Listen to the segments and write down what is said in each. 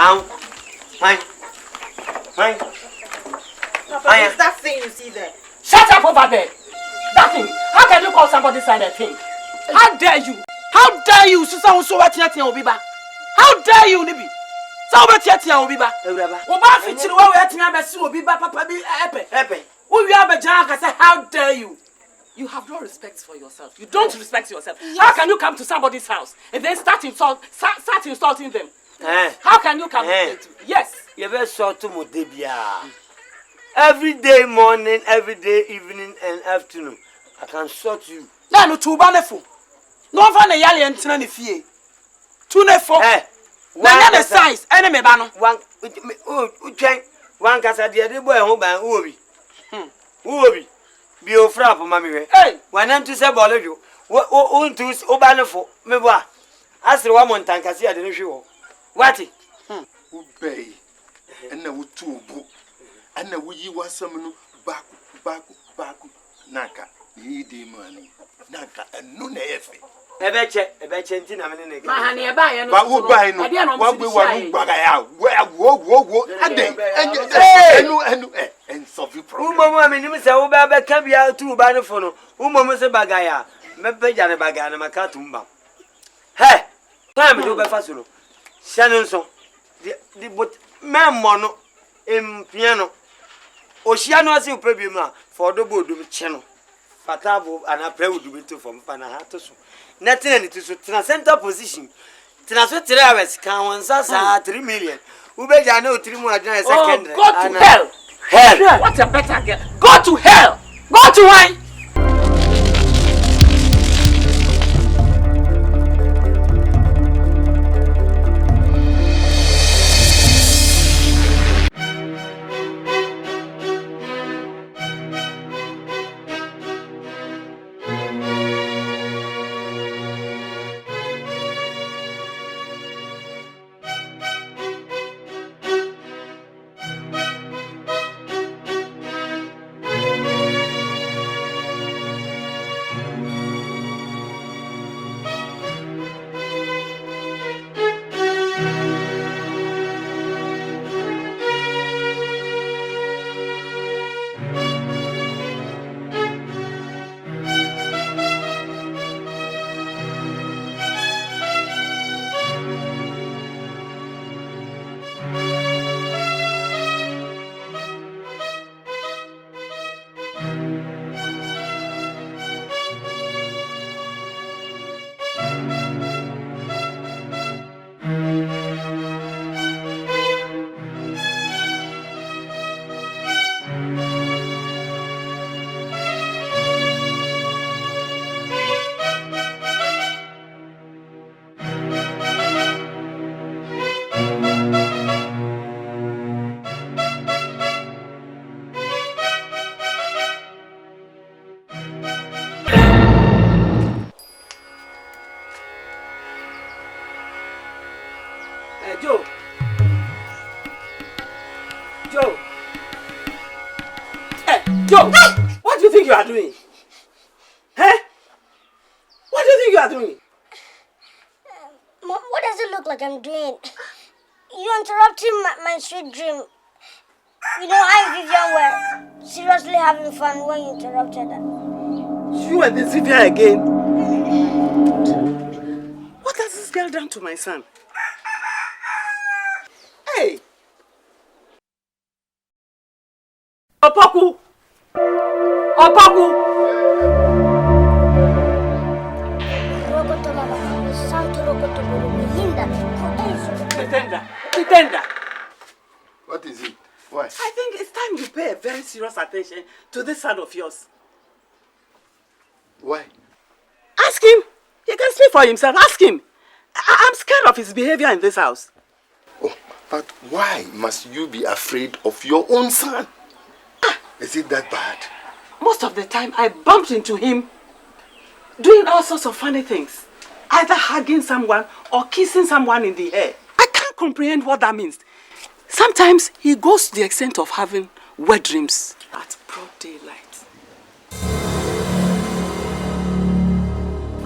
Fine. Papa, what's that thing you see there? Shut up over there! That thing! How can you call somebody sign a thing? How dare you? How dare you? Susan so what you Obiba? How dare you, Nibi? So what you Obiba? Oba fitting away at Yabasi Obiba, Papa be epe. We have a jack. I say, how dare you? You have no respect for yourself. You don't respect yourself. Yes. How can you come to somebody's house and then start insulting them? How can you come? Yes. You better sort to Modebia. Every day morning, every day evening and afternoon. I can sort you. No, too baneful. No van a yali and tinani fee. Two nefo. One the size, enemy bano. One casa the boy home by Ubi. Be your frap, mammy. Hey, when I'm to say Bolivia. What to Obanefo, me boy. As the woman tank, I see at the show. What? Obey. And now two book. And now we was some back. Naka, need money. Naka, and no nefe. Ebeche, Tina, Mahani, a buyer, but who buy no what we want bagaya. Whoa, and solve your problem. Mamma, I mean, Mr. Obaba can be out to Banofono. Mama say bagaya. Mepejana bagana, Macatumba. Hey, time to be facile. Shannon so the but mono in piano. Oceano as you premium for the Bodum channel. Fatabo and I pray would be to from Panahatos. Nothing it is to center position. Tinaswetreves can sasa 3 million. Ubeja no 3 more than a second. Go to hell! Hell! What's a better girl? Go to hell! Go to wine! Joe, what do you think you are doing? Huh? What do you think you are doing? Mom, what does it look like I'm doing? You're interrupting my sweet dream. You know, I and Vivian were seriously having fun when you interrupted us. You and this Vivian again? What has this girl done to my son? Hey! Opaku! Opaku! Pretender! What is it? Why? I think it's time you pay a very serious attention to this son of yours. Why? Ask him. He can speak for himself. Ask him. I'm scared of his behavior in this house. Oh, but why must you be afraid of your own son? Is it that bad? Most of the time, I bumped into him doing all sorts of funny things. Either hugging someone or kissing someone in the hair. I can't comprehend what that means. Sometimes he goes to the extent of having wet dreams at broad daylight.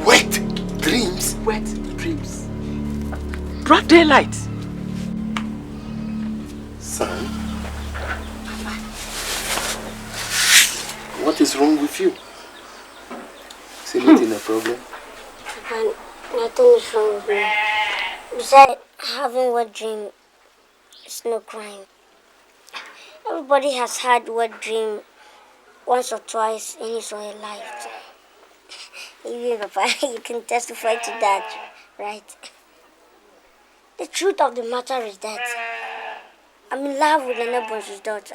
Wet dreams? Wet dreams. Broad daylight. Son, what is wrong with you? Is anything a problem? Papa, nothing is wrong with me. Besides, having wet dream is no crime. Everybody has had wet dream once or twice in his or her life. Even Papa, you can testify to that, right? The truth of the matter is that I'm in love with Nana's daughter,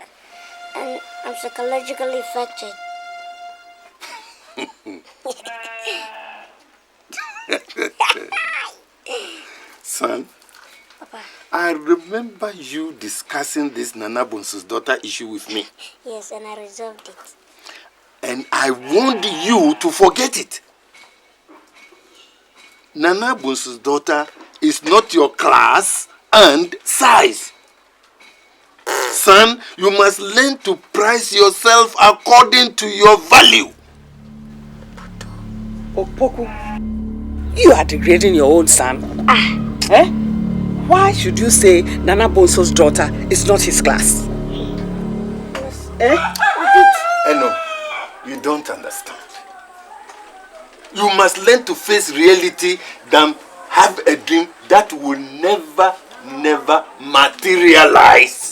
and I'm psychologically affected. Son, Papa. I remember you discussing this Nana Bonsu's daughter issue with me. Yes, and I resolved it. And I warned you to forget it. Nana Bonsu's daughter is not your class and size. Son, you must learn to price yourself according to your value. Opoku, you are degrading your own son. Eh? Why should you say Nana Bonso's daughter is not his class? Eh? No, you don't understand. You must learn to face reality than have a dream that will never materialize.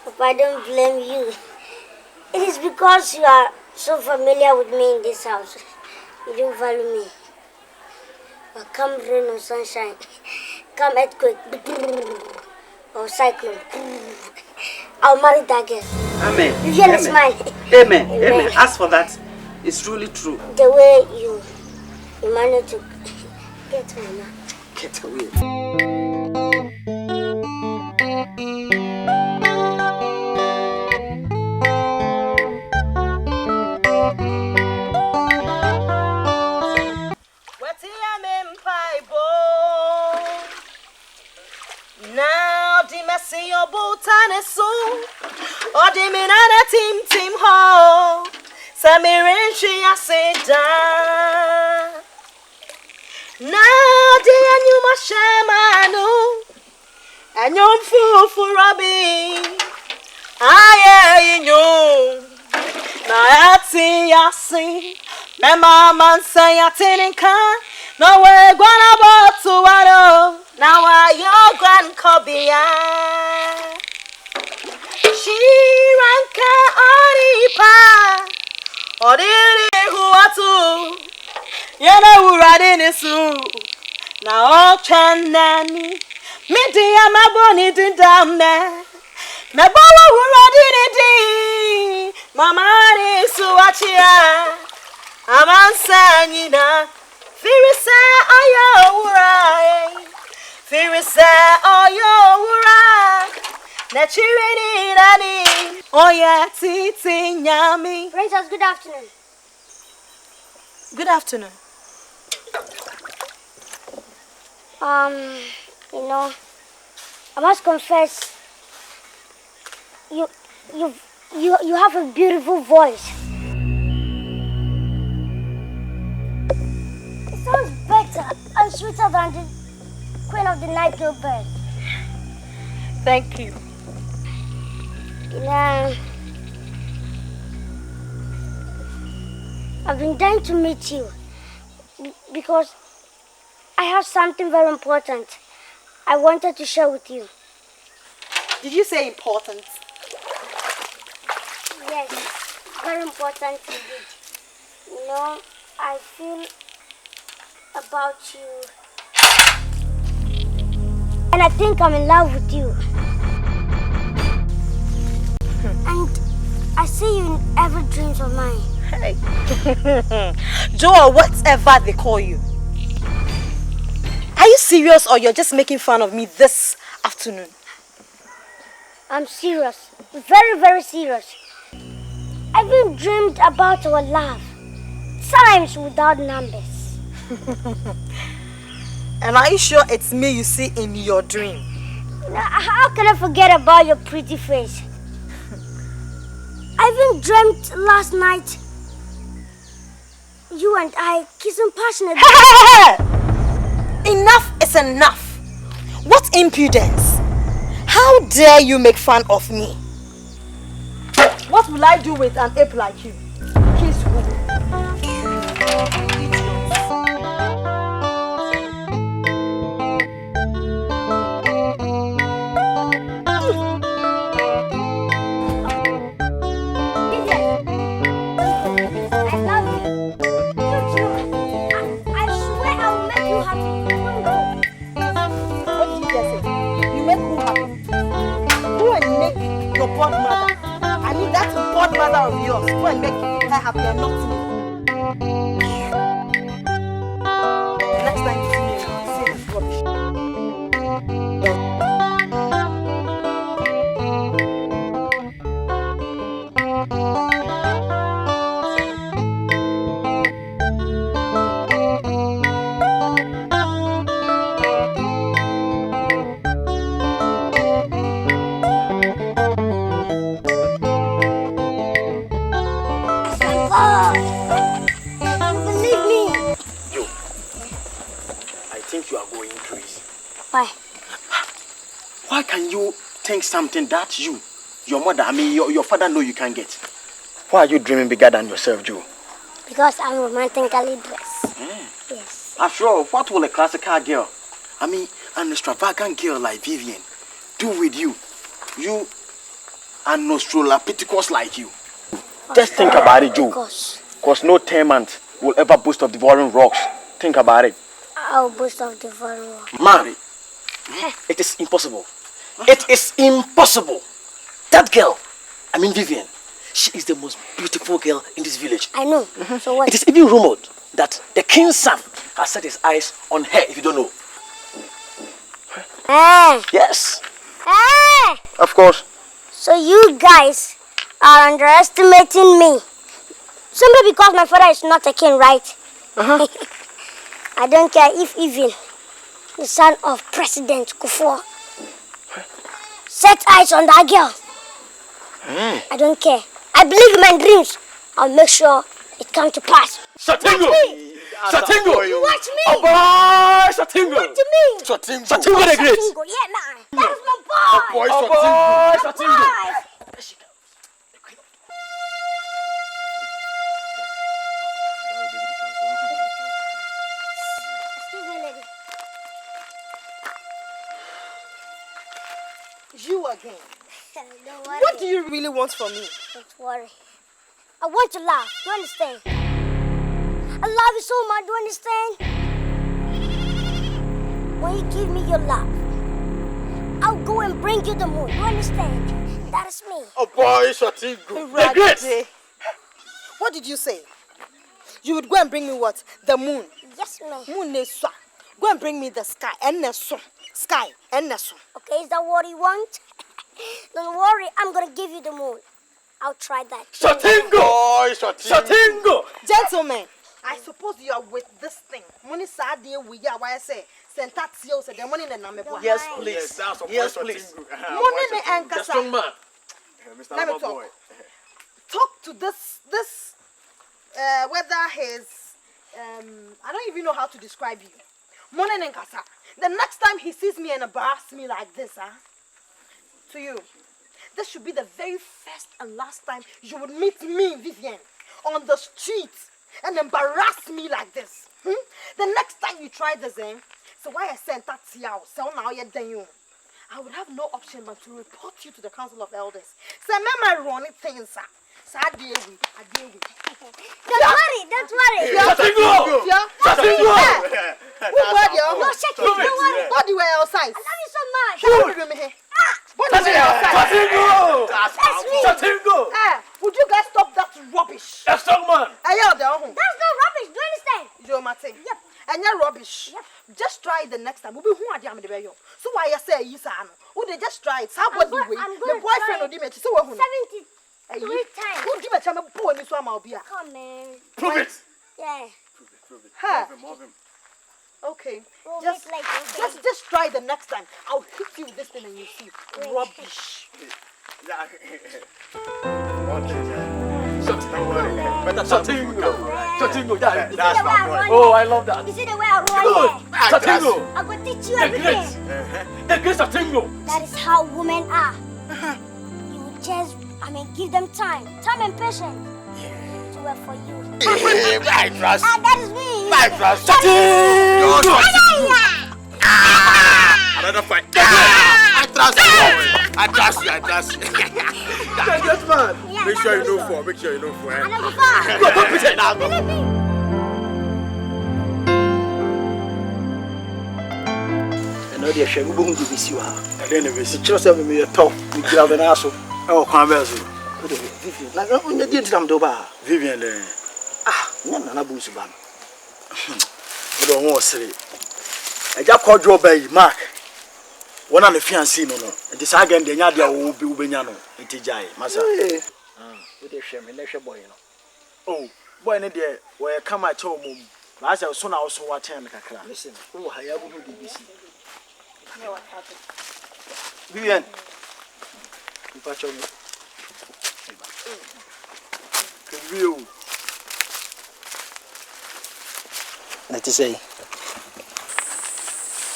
Papa, I don't blame you. It is because you are so familiar with me in this house. You don't value me. But come rain or sunshine, come earthquake, or cyclone, I'll marry that girl. Amen. Vivian is mine. Amen. Amen. As for that, it's truly true. The way you managed to get me now. Get away. Now the messy your boat and so or the minana team ho Samirin she a say down. Now the anu mashamano and your fool for Robbie. Aye, you now I see my mama say I didn't come. No way gonna about to water. Now I your grand cobia. She ranka oripa. Odiri huatu. Yana uradini su. Na ochanani. Media maboni dindame. Nabawa uradini di. Mamari suachia. Amansanyina. Firisa ayo urai. Firisa ayo urai. Nachireni nani. Oya titi nyami. Princess, good afternoon. Good afternoon. You know, I must confess, you have a beautiful voice. It sounds better and sweeter than the Queen of the Night Girl bird. Thank you. You know, I've been dying to meet you because I have something very important I wanted to share with you. Did you say important? Yes, very important indeed. You know, I feel about you. And I think I'm in love with you. And I see you in every dreams of mine. Hey. Joe, or whatever they call you. Are you serious or you're just making fun of me this afternoon? I'm serious. Very, very serious. I've even dreamed about our love. Times without numbers. And are you sure it's me you see in your dream? Now, how can I forget about your pretty face? I even dreamt last night you and I kissing passionately. Enough is enough. What impudence! How How dare you make fun of me? What will I do with an ape like you? Kiss who? Godmother. I mean that godmother of yours. Go and make her happy and not me. Next time you see me, say this rubbish. Why can you think something that your mother, your father know you can get? Why are you dreaming bigger than yourself, Joe? Because I'm romantically dressed. Yes. After all, what will a classical girl, an extravagant girl like Vivian, do with you? You an Australopithecus like you. Just think about it, Joe. Because no tenant will ever boast of devouring rocks. Think about it. I'll boast of devouring rocks. Mary, it is impossible. It is impossible. That girl, Vivian, she is the most beautiful girl in this village. I know. So what? It is even rumored that the king's son has set his eyes on her, if you don't know. Yes. Of course. So you guys are underestimating me. Simply because my father is not a king, right? I don't care if even the son of President Kufuor set eyes on that girl. I don't care. I believe in my dreams. I'll make sure it comes to pass. Shatingo! Shatingo! You watch me! Oh boy! Shatingo! What do you mean? Shatingo the Great! Shatingo, yeah, man. That's my boy! Oh boy, Shatingo! Excuse me, lady. You again. Don't worry. What do you really want from me? Don't worry. I want to laugh. Do you understand? I love you so much. Do you understand? When you give me your love, I'll go and bring you the moon. Do you understand? That is me. Oh boy, Shatingo the Great! What did you say? You would go and bring me what? The moon. Yes, ma'am. Moon is so. Go and bring me the sky and the sun. Sky and the sun. Okay, is that what you want? Don't worry, I'm gonna give you the moon. I'll try that. Shatingo! Shatingo! Gentlemen, I suppose you are with this thing. Money sad dear we are why I say sentatio said the money in the number. Yes, please. Yes, please. Money and The strong man. Mr. Let me Lover talk. Boy. Talk to this whether his I don't even know how to describe you. Money and Kasa. The next time he sees me and embarrass me like this, to you, this should be the very first and last time you would meet me, Vivian, on the street and embarrass me like this. The next time you try this, so why I sent that to you, so now you're done you. I would have no option but to report you to the Council of Elders. So my running things, sir. I deal with. Don't worry. Shatingo! Shatingo! What do you wear outside? I love you so much. What do you wear outside? Shatingo! That's me. Shatingo! Would you guys stop that rubbish? The strong man! That's not rubbish. Do you understand? Yep. And you're rubbish. Yep. Just try it the next time. We'll be who are the so why you say you say no? They just try it. How about the way? I'm The gonna boyfriend try will do it. So what? 73 times. Who do it? I'm a boy. This one, I'll be. Come, man. Prove it! Yeah. Prove it. Huh. Move him. Okay. We'll Just make like this. just try the next time. I'll hit you with this thing and you see. Rubbish. One thing, Chatingo, yeah. That's my boy. Oh, I love that. You see the way I roll here? Chatingo. I'm going to teach you The everything. grace. The grace of Chatingo. That is how women are. You just, give them time. Time and patience. To work for you. I trust. That is me. I trust. Another fight. I trust you. I trust you. I trust you. Yes, man. Yeah, Make sure you know for. Make sure you know for. I know before. Go, don't pretend now. Believe me. No, dear, she will be with you. And then if it's just a mere talk, we get out an ass. Oh, converse. Vivian, like, when you did some doba. Vivian, no, Busuban. I don't want to say. I just called your bay, Mark. One on the fiancé, no. And this again, the Nadia will be Ubenyano, and Tijay, Massa. With a shame, and a boy. Oh, boy, in there, where come at home. As I was soon also watching the crack. Listen, oh, I have a BBC. Vivian, you patch on me. View. Let us say.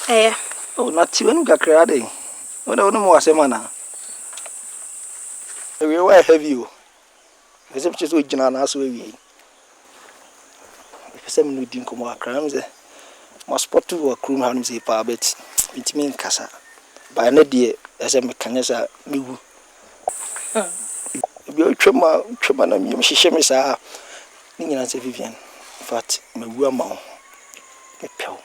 Eh. Oh, not you and Gacrade. What I know was a manner. We were heavy you. As if just with Janana, so we. If some new didn't come out crimes, must spot to a crew house a par bet. It means Cassa. By an idea as a mechanism, me. You tremor, and she shames are. Meaning as a Vivian. But me woman. A pill.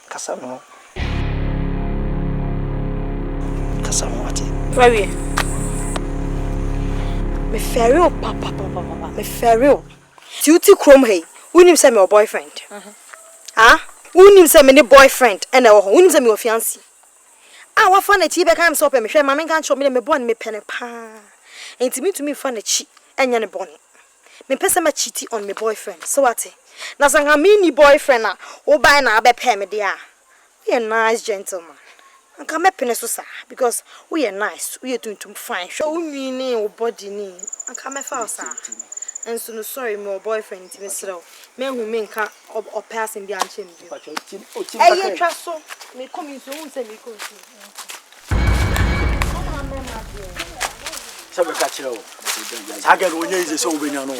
Cassamo. Where me ferry, papa, me ferry. Duty chrome hey. Who him say me boyfriend? Huh? Who him say me boyfriend? And who him say me fiancé? Ah, what fun a tea back I'm so me share mamma can't show me born me penny pa. Ain't to me fun a cheat and yan bonny. Me pesa ma cheaty on my boyfriend. So what? Na sanga mini boyfriend na o buy na be pay me dia. We a nice gentleman. And come up in so because we are nice. We are doing too fine. Show me ni o body ni. And come fast. And so no sorry my boyfriend to me slow. Me who me can or passing the ancient. Hey, you trust so me come in so who say me come. Sabe catch you. Saga when you is so when you know.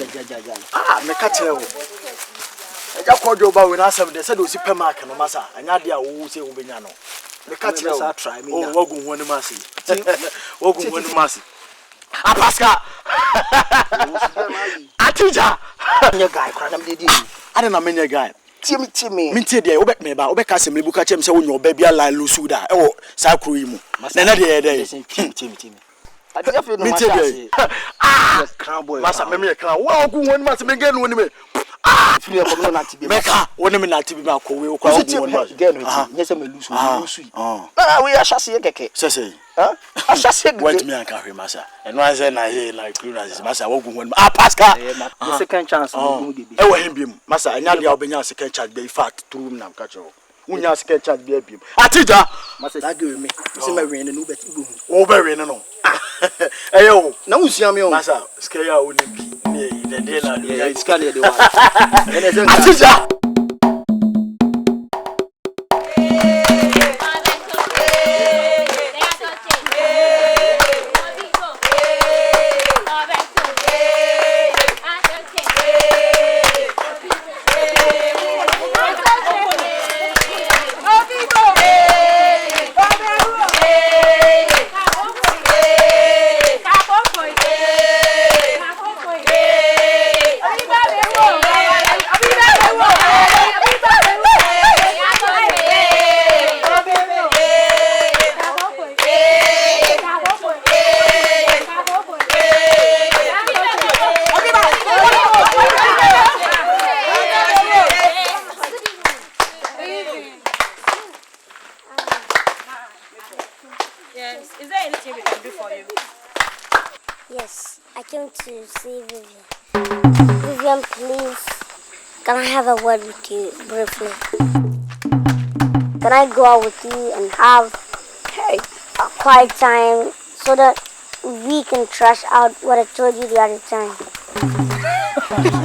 Ah, me catch you. I just called you about when I said they said was supermarket no massa. And ya dia who say Ubenyano. Me catch you. Try me. Oh, wogun one mercy. Wogun one mercy. Ah, Pascal. Atija. Your guy, cry them did you. I don't know many guy. Timmy. Minty dey obek me ba obek asem le buka chem se wo nyo ba bia la lusu da. E wo sa kro yi mu. Na na dey dey. Timmy. Minty dey. Ah, crown boy. Masa me crown. Wo ogun won masa me gen won me. Ah, free up no na tibi. Meka, won me na tibi ma ko we ko ogun won masa. Gen no ti. Nyese me lusu. Ah, we ashase keke. Say. Huh? Ashase wait me anka hwe masa. Eno an say na here like clearance masa ogun won. Ah, Pascal. The second chance no dey be. E wo him biem. Masa anya dia obenya second chance be fact true na ka cho. Unya second chance be biem. Atija. Masa that give me. Say me win no bet go. Wo be win no. Eyo, na usia me o. Masa, scare ya o nimpi. The day na do. Yeah, scare the one. Atija. Yes. Is there anything we can do for you? Yes, I came to see Vivian. Vivian, please, can I have a word with you briefly? Can I go out with you and have a quiet time so that we we can trash out what I told you the other time.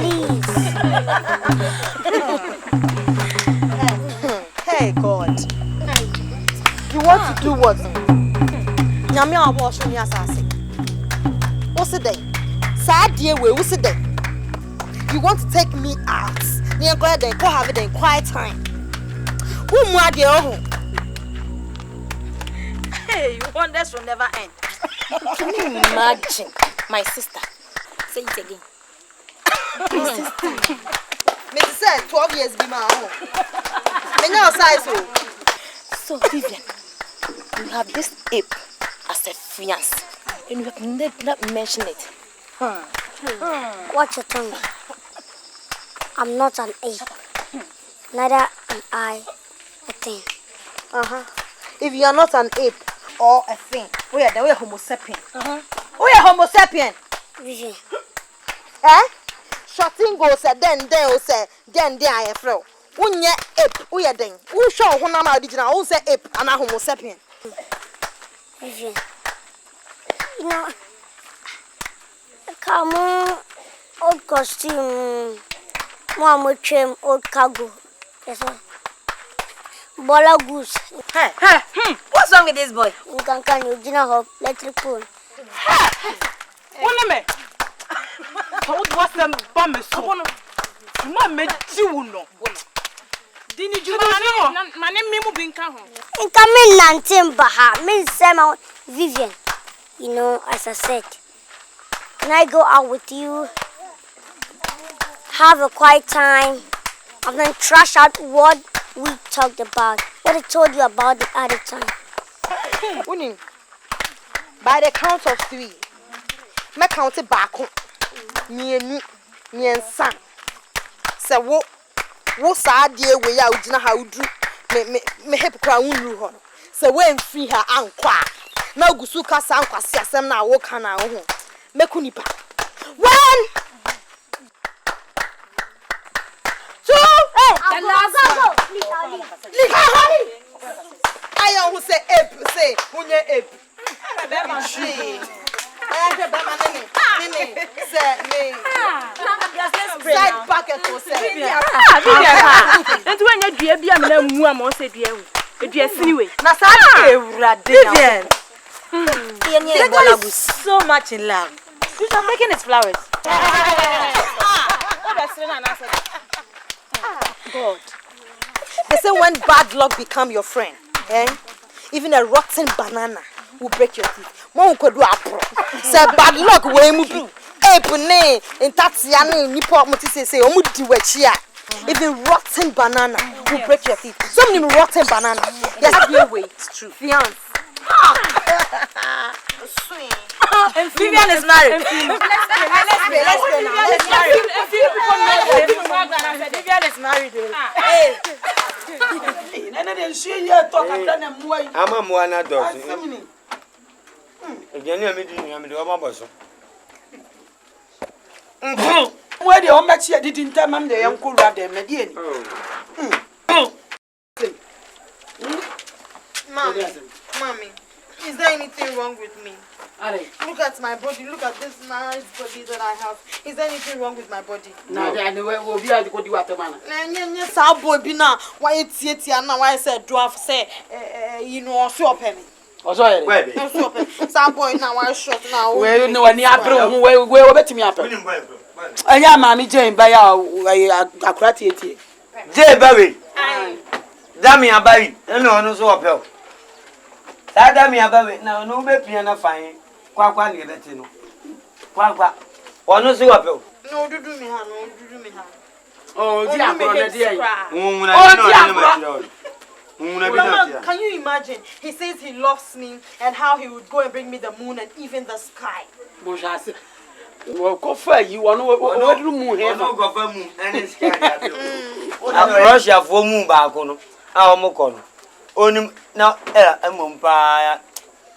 Please. Hey, God. You want to do what? Nyame abortion ni asase. What's the day? Sad day we what's the day? You want to take me out? Ni enko dey go have it in quiet time. Who mu ade oh? Hey, wonders will never end. Can you imagine my sister? Say it again. My sister. Mrs. said 12 years be my own. So Vivian, you have this ape as a fiance, and you have not mentioned it. Watch your tongue. I'm not an ape. Neither am I a thing. If you are not an ape or a thing, we are Homo sapien. We are Homo sapien. Vivian. Eh? Shorting goes then say then there I fro. Unye ape, we are then. Who show Honama original, who say ape and a Homo sapien. Vivian. You know, come on, old costume, more trim, old cargo. Yes, sir. Bola goose. Hey, what's wrong with this boy? You can you dinner hop, electric pole. One me. What's them bomb so? Mama you no. Didn't you know? My name Mimu Binka. In coming Nantim Baha, means Sam Vivian. You know, as I said, can I go out with you? Have a quiet time, and then trash out what we talked about, what I told you about the other time. Unim, by the count of 3, me count it back. Me and son. So what sad dear way out, you know how do me hip crown you. So when free her uncle. Now Gusuka Sanka says, I'm now walk on our home. Mekunipa. 1, 2, I who say ape, say, Munye ape. Side pocket for say. And when you dear be a man, say, dear, anyway. Vivian. So much in love. You are making his flowers. God. They say when bad luck become your friend, even a rotten banana will break your teeth. Mo could do apro. Say bad luck way mu be. Epune in Tatiana nipo mutisi say omudi wechia. Even rotten banana will break your teeth. So many rotten banana. Yes, your way. It's true. Fiance. Vivian is married. Let's Vivian is married. Hey. I'm a moana dog. If you near me, I'm the Obama. Where the home match didn't tell them the uncle rather median. Mommy, is there anything wrong with me? Look at my body. Look at this nice body that I have. Is there anything wrong with my body? No, I know we'll be able to go to Waterman. Yes, our boy be now. Why it's yet now? Why I said dwarf say, you know, so penny. Oh, sorry. Where? Some boy now I shot now. Well, you know, when you are where bet me up. I am Mammy Jane by a cratty. J. Barry. Dammy a Barry. No, so uphill. That Dammy a Barry. Now, no baby and a fine. Quack, Latino. Quack. Or no, so uphill. No, do me, no, do me. Oh, dear, dear. Mama, can you imagine? He says he loves me and how he would go and bring me the moon and even the sky. Well, go for you. I know what moon here. No, go for moon and it's Russia for moon back on our Mokono. Only now, a mumpire.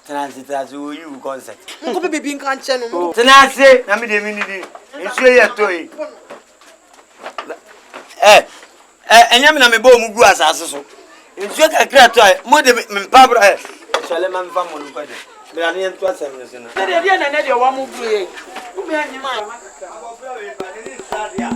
Transit as you concert. Uncle be being cancer. Tenacity, I mean, the minute. It's really a toy. And Yamina Bomu as a so. It's just a crack, more than Pabra. Shall a man from Me ani en to asem ne se no. Na de na de wa mu bue. Wo me anyima. Abofra we ba ni start ya.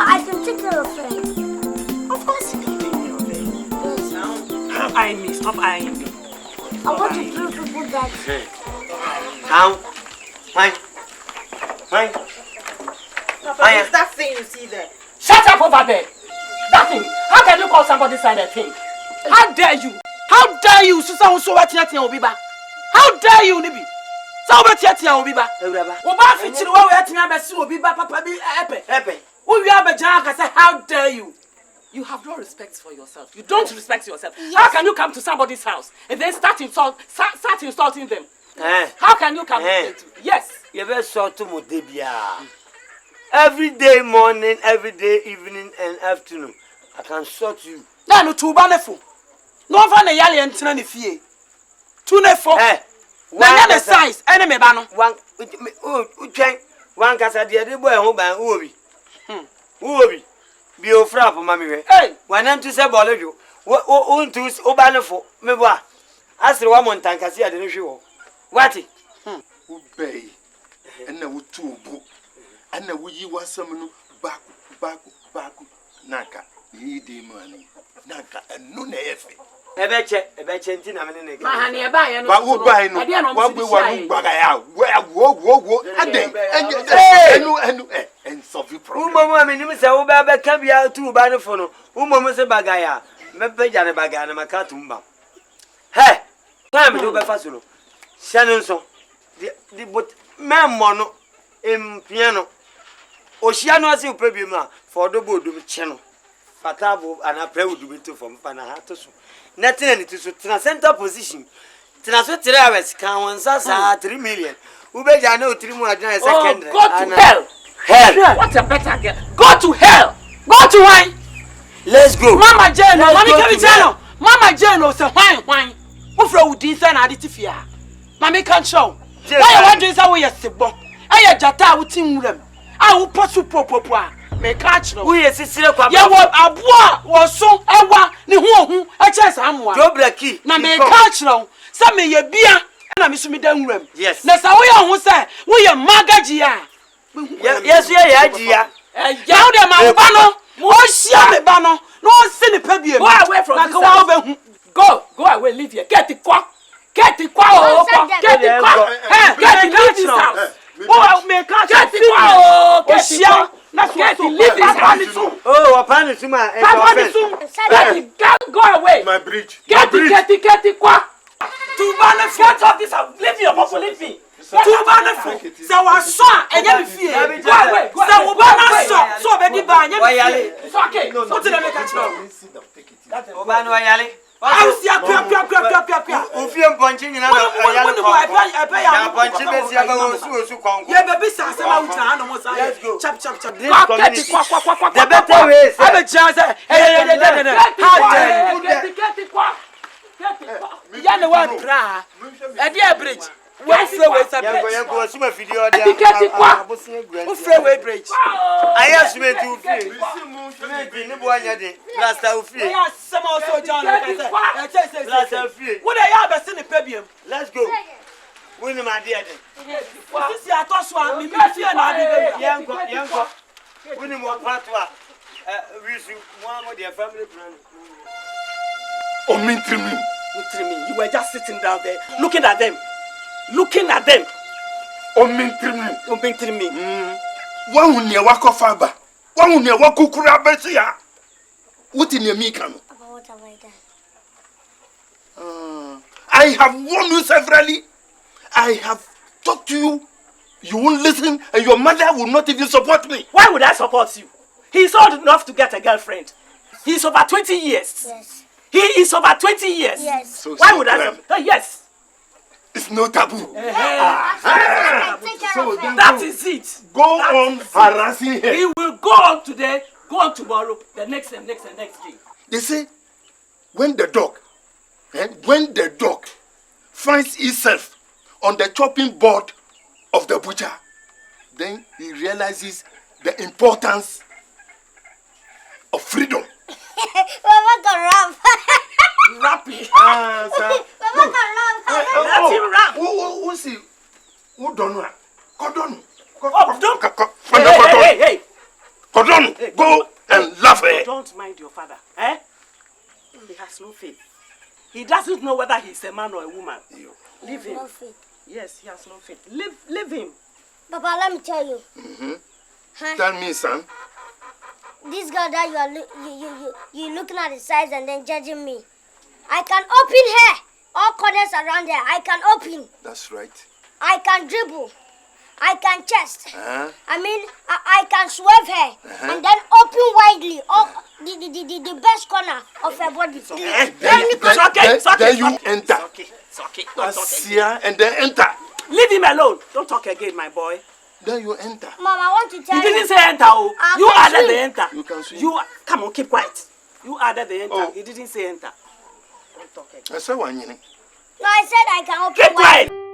I can take care of friends. Of course you can take care of them. Yes. Stop eyeing me. Stop eyeing me. I want to prove people that. Count. Fine. Papa, is that thing you see there? Shut up over there. That thing. How can you call somebody sign a thing? How dare you? How dare you? Susan so what you obiba. How dare you, Nibi? So what you obiba? Ewraba. Oba fitiri wa we atina be si obiba papa bi epe. Who you have a janga say how dare you? You have no respect for yourself. You don't respect yourself. Yes. How can you come to somebody's house and then start insulting them? How can you come? Yes. You better sort to Modebia. Every day morning, every day evening and afternoon. I can sort you. Na no tuba nefo. No fa na yale entina ne fie. Tu nefo. Na the size ene me ba no. One kasa de de boy ho ban Uobi. Bi ofra po mami we. Wana ntu se bolejo. O ntu o ba nefo me bo a. Asre wa montankase ade ne hwe wo. Wati? Wo bay. Enna wo tu obu. Enna wo yi wasam no back naka. Yi de mani. Naka enu na yefe. Ebeche nti na me ne Ma ha ne e ba ye no. Ba wo bay no. Wa gbe wa nu gbaga ya. Wo. Ade. Enu en solve problem. Umomo ameni se wo ba ka bia tu ba ne fo no. Umomo se bagaya. Me peja ne bagaya na maka tumba. Hey! Time do be fa so no. Shanu so. Di but memmo no empiano. Ohia no ase opebiem a for do bodum che no. Fatabo ana prewudu bi to from pana ha to so. Nothing and it is to center position. Tina so 3 hours can one sa 3 million. Ubeja no 3 more than a second. Go to hell. Hell. What a better girl. Go to hell. Go to wine. Let's go. Mama Jane, Mama Kevin. Mama Jane say wine. Who from Udin say na aditifia. Mama can show. Why you want to say we are sebo? Aya jata wuti nwuram. A wo posu popopo a. Me catch no. We sisire kwa. Ya wo aboa wo so ewa ne hu a chese amoa. Do breki. Na me catch no. Say me ye bia na me so me dan nwuram. Yes. Na sa wo ye hu say wo ye magaji a. Yes, ya dia. Ya wo de ma ba no. Mo hia me ba no. No see ne pa biem. Go away from this house. Go away, leave here. Get the qua. Get the qua. Get the qua. Get the house. Oh, me catch. Get the qua. Get the leave this house. Oh, Apanisuma. Go away. My bridge. Get the qua. Get off this house. Leave your papa, leave me. Too bad. So I saw and you feel. Go away. So we so be di ba. It's okay. So to make catch now. Obano ayale. I see a pia. Ufie mponchi nyina na ayale ko. Ya mponchi be sia ba osu konko. Ye be bisa se ma uta no mo sa. Chap. This community. The better way is. I be chance. How dare you? Get it kwa. Ya ne wa kra. E dey bridge. Where freeway bridge? Yango suma video there. Who freeway bridge? Aya suma tu free. Free ni bo anya de. Plaster free. Ya sama so John ka say. Plaster free. Wo dey ya be se ne pebiem. Let's go. We ni ma dey de. Sisi atoso a mi fie na ade be. Yango. We ni mo patwa. We should one of their family plan. Omintrimi. You were just sitting down there looking at them. Omintrimi. Wa hunie wakofa ba. Wa hunie wakukura besi ya. Wuti ne mi kanu. What have I done? I have warned you severally. I have talked to you. You won't listen and your mother will not even support me. Why would I support you? He's old enough to get a girlfriend. He's over 20 years. Yes. He is over 20 years. Yes. So why would I support? Yes. It's no taboo. I take care of him. That is it. Go on harassing her. He will go on today, go on tomorrow, the next day. They say when the dog finds itself on the chopping board of the butcher, then he realizes the importance Mama can rap. Rap it. Ah, sir. Mama can rap. Let him rap. Who see? Who don't know? Cordon. Oh, don't. Hey. Hey. Cordon, go and laugh. Don't mind your father. Eh? He has no faith. He doesn't know whether he's a man or a woman. Leave him. No faith. Yes, he has no faith. Leave him. Papa, let me tell you. Huh? Tell me, son. This girl that you looking at the size and then judging me. I can open her. All corners around there. I can open. That's right. I can dribble. I can chest. Uh-huh. I mean, I can swerve her and then open widely. The best corner of her body. Then you enter. It's okay. Asia, and then enter. Leave him alone. Don't talk again, my boy. Then you enter. Mom, I want to tell You you. didn't say enter. Oh. You can added swim. the enter. You can swim. Come on, keep quiet. You added the enter. Oh. He didn't say enter. Don't talk again. I said one. No, I said I can open Keep widely. quiet.